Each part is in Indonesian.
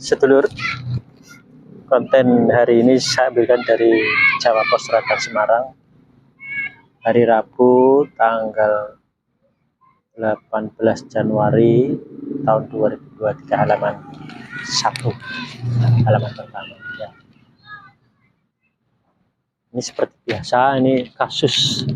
Sedulur, konten hari ini saya ambilkan dari Jawa Pos Radar Semarang, hari Rabu tanggal 18 Januari tahun 2023, halaman 1, halaman pertama ya. Ini seperti biasa, ini kasus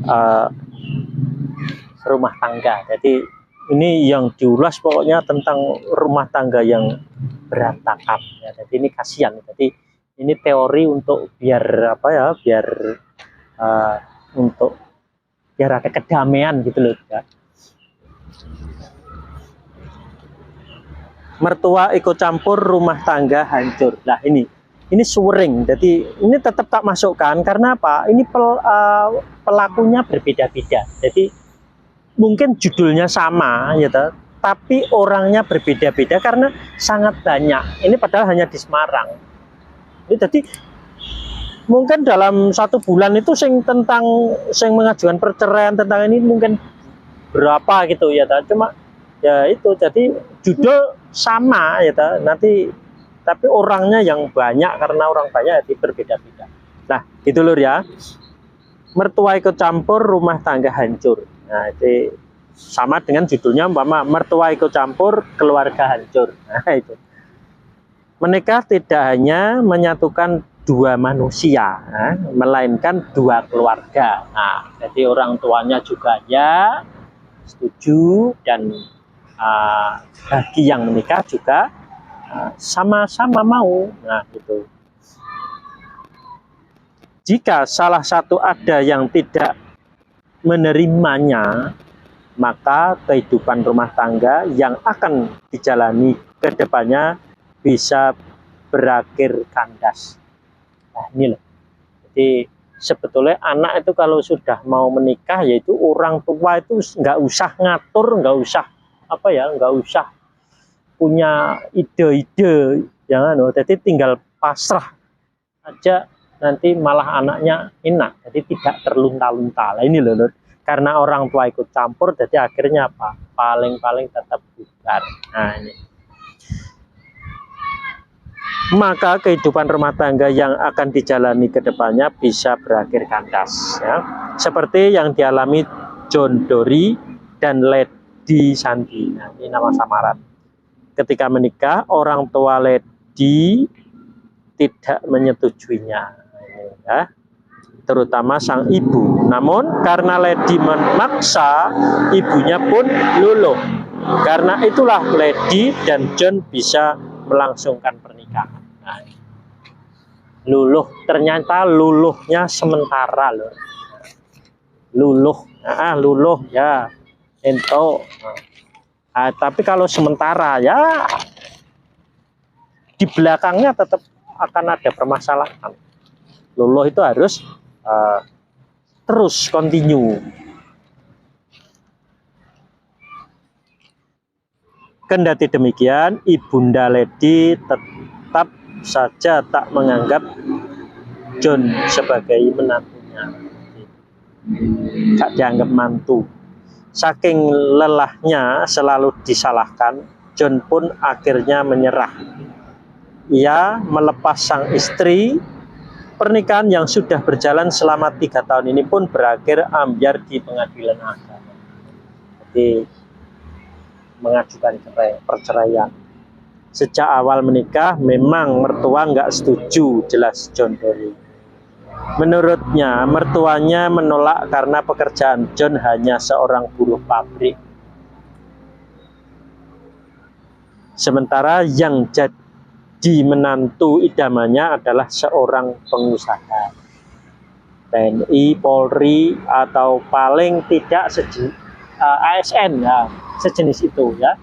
rumah tangga. Jadi ini yang diulas pokoknya tentang rumah tangga yang berantakan ya. Jadi ini kasihan. Jadi ini teori untuk biar apa ya, biar untuk biar ada kedamaian gitu loh ya. Mertua ikut campur, rumah tangga hancur. Nah ini suwering. Jadi ini tetap tak masukkan karena apa? Ini pelakunya berbeda-beda. Jadi mungkin judulnya sama ya, tapi orangnya berbeda-beda karena sangat banyak. Ini padahal hanya di Semarang. Jadi mungkin dalam 1 bulan itu sing mengajukan perceraian tentang ini mungkin berapa gitu ya, cuma ya itu, jadi judul sama ya, nanti tapi orangnya yang banyak karena orang banyak jadi berbeda-beda. Nah gitu lur ya, mertua ikut campur, rumah tangga hancur. Nah itu sama dengan judulnya umpama mertua ikut campur, keluarga hancur. Nah itu, menikah tidak hanya menyatukan 2 manusia, melainkan 2 keluarga. Nah jadi orang tuanya juga ya setuju, dan bagi yang menikah juga sama-sama mau. Nah gitu. Jika salah satu ada yang tidak menerimanya, maka kehidupan rumah tangga yang akan dijalani ke depannya bisa berakhir kandas. Nah ini loh. Jadi sebetulnya anak itu kalau sudah mau menikah, yaitu orang tua itu nggak usah ngatur, nggak usah apa ya, nggak usah punya ide-ide, jangan. Jadi tinggal pasrah aja, nanti malah anaknya enak, jadi tidak terlunta-lunta. Nah ini loh, karena orang tua ikut campur, jadi akhirnya apa? Paling-paling tetap bubar. Nah ini. Maka kehidupan rumah tangga yang akan dijalani ke depannya bisa berakhir kandas ya. Seperti yang dialami John Dory dan Lady Sandy. Nah, ini nama samaran. Ketika menikah, orang tua Lady tidak menyetujuinya ya, terutama sang ibu. Namun karena Lady memaksa, ibunya pun luluh. Karena itulah Lady dan John bisa melangsungkan pernikahan. Nah, luluh, ternyata luluhnya sementara loh. Luluh, luluh ya, ento. Nah, tapi kalau sementara ya, di belakangnya tetap akan ada permasalahan. Luluh itu harus terus continue. Kendati demikian, Ibunda Lady tetap saja tak menganggap John sebagai menantunya. Tak dianggap mantu. Saking lelahnya selalu disalahkan, John pun akhirnya menyerah. Ia melepas sang istri. Pernikahan yang sudah berjalan selama 3 tahun ini pun berakhir ambyar di pengadilan agama. Jadi mengajukan perceraian. Sejak awal menikah memang mertua nggak setuju, jelas John Dory. Menurutnya mertuanya menolak karena pekerjaan John hanya seorang buruh pabrik, sementara yang jadi menantu idamannya adalah seorang pengusaha TNI, Polri, atau paling tidak ASN ya, sejenis itu ya.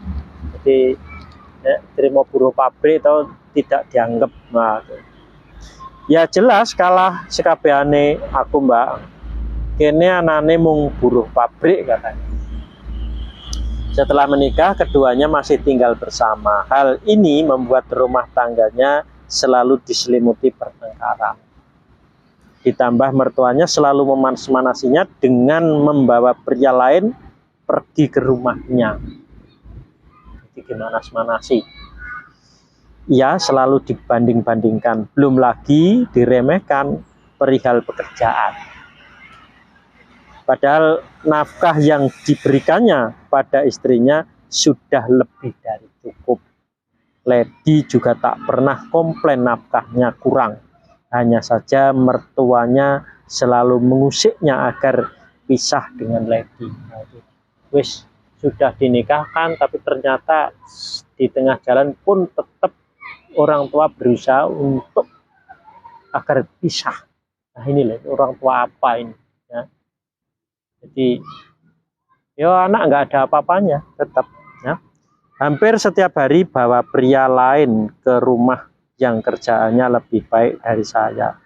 Jadi terima buruh pabrik atau tidak dianggap. Nah, ya jelas kalah sekabehane aku mbak, kene anane mung buruh pabrik katanya. Setelah menikah, keduanya masih tinggal bersama. Hal ini membuat rumah tangganya selalu diselimuti pertengkaran. Ditambah mertuanya selalu memanas-manasinya dengan membawa pria lain pergi ke rumahnya. Jadi manas-manasi. ya selalu dibanding-bandingkan, belum lagi diremehkan perihal pekerjaan. Padahal nafkah yang diberikannya pada istrinya sudah lebih dari cukup. Lady juga tak pernah komplain nafkahnya kurang. Hanya saja mertuanya selalu mengusiknya agar pisah dengan Lady. Wis sudah dinikahkan, tapi ternyata di tengah jalan pun tetap orang tua berusaha untuk agar pisah. Nah ini loh, orang tua apa ini? Ya. Jadi, ya anak nggak ada apa-apanya tetap. Ya. Hampir setiap hari bawa pria lain ke rumah yang kerjaannya lebih baik dari saya.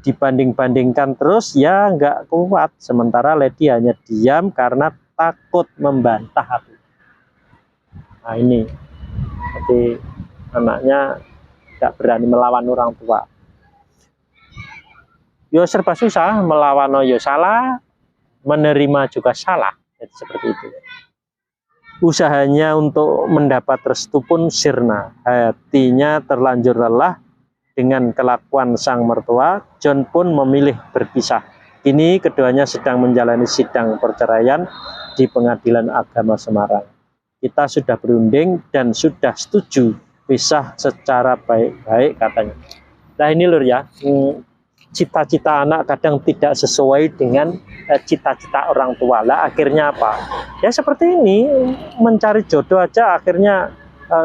Dibanding-bandingkan terus, ya nggak kuat. Sementara Lady hanya diam karena takut membantah aku. Nah ini, jadi anaknya nggak berani melawan orang tua. Yo serba susah, melawan yo salah, menerima juga salah. Jadi seperti itu. Usahanya untuk mendapat restu pun sirna. Hatinya terlanjur lelah dengan kelakuan sang mertua. John pun memilih berpisah. Kini keduanya sedang menjalani sidang perceraian di Pengadilan Agama Semarang. Kita sudah berunding dan sudah setuju pisah secara baik-baik katanya. Nah ini lur ya, cita-cita anak kadang tidak sesuai dengan cita-cita orang tua. Lah akhirnya apa? Ya seperti ini, mencari jodoh aja akhirnya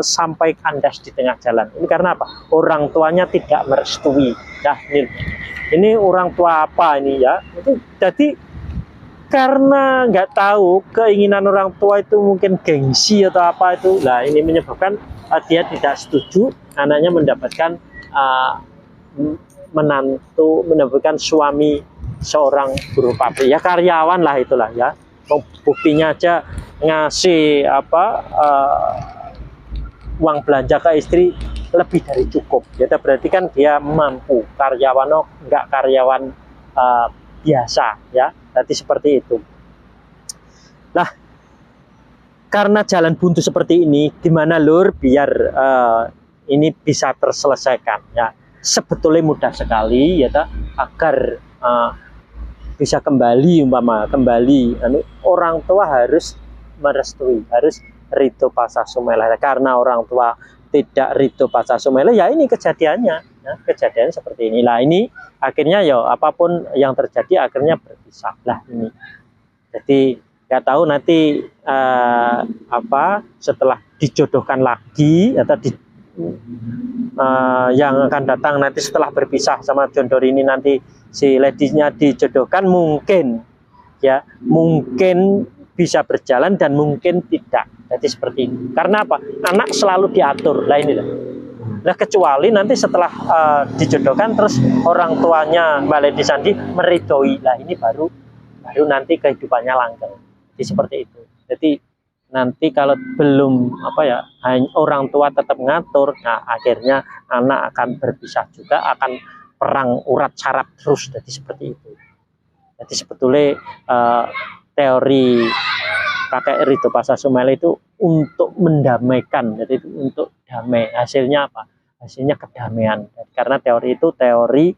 sampai kandas di tengah jalan. Ini karena apa? Orang tuanya tidak merestui. Nah ini orang tua apa ini ya? Jadi karena nggak tahu keinginan orang tua itu mungkin gengsi atau apa itu. Nah ini menyebabkan dia tidak setuju anaknya mendapatkan mendapatkan suami seorang buruh pabrik, ya karyawan lah itulah ya. Buktinya aja ngasih uang belanja ke istri lebih dari cukup. Ya berarti kan dia mampu, karyawan enggak karyawan biasa ya. Berarti seperti itu. Nah, karena jalan buntu seperti ini, gimana lur biar ini bisa terselesaikan ya? Sebetulnya mudah sekali ya agar bisa kembali orang tua harus merestui, harus ridho pasah sumelah. Karena orang tua tidak ridho pasah sumelah, ya ini kejadiannya ya, kejadian seperti inilah. Ini akhirnya ya apapun yang terjadi akhirnya berpisah lah ini. Jadi nggak tahu nanti setelah dijodohkan lagi atau yang akan datang nanti setelah berpisah sama John Dory ini, nanti si Lady-nya dijodohkan, mungkin bisa berjalan dan mungkin tidak. Jadi seperti ini. Karena apa? Anak selalu diatur. Lah ini lah. Nah kecuali nanti setelah dijodohkan terus orang tuanya Mbak Lady Sandi meridhoi. Lah ini baru nanti kehidupannya langgeng. Jadi seperti itu. Jadi nanti kalau belum orang tua tetap ngatur, nah akhirnya anak akan berpisah juga, akan perang urat saraf terus. Jadi seperti itu. Jadi sebetulnya teori pakai ridho pasah sumelah itu untuk mendamaikan, jadi untuk damai. Hasilnya apa? Hasilnya kedamaian. Karena teori itu teori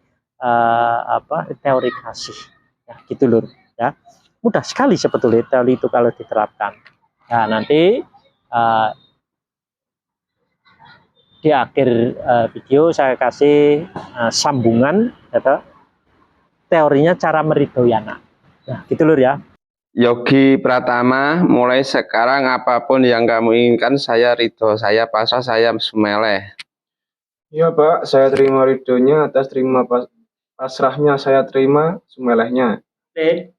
teori kasih. Ya, gitu lur. Ya, mudah sekali sebetulnya teori itu kalau diterapkan. Nah nanti di akhir video saya kasih sambungan teorinya cara meridhoi anak. Nah gitu lur ya. Yogi Pratama, mulai sekarang apapun yang kamu inginkan saya ridho, saya pasrah, saya sumeleh. Iya Pak, saya terima ridhonya, atas terima pasrahnya saya terima sumelehnya. Oke.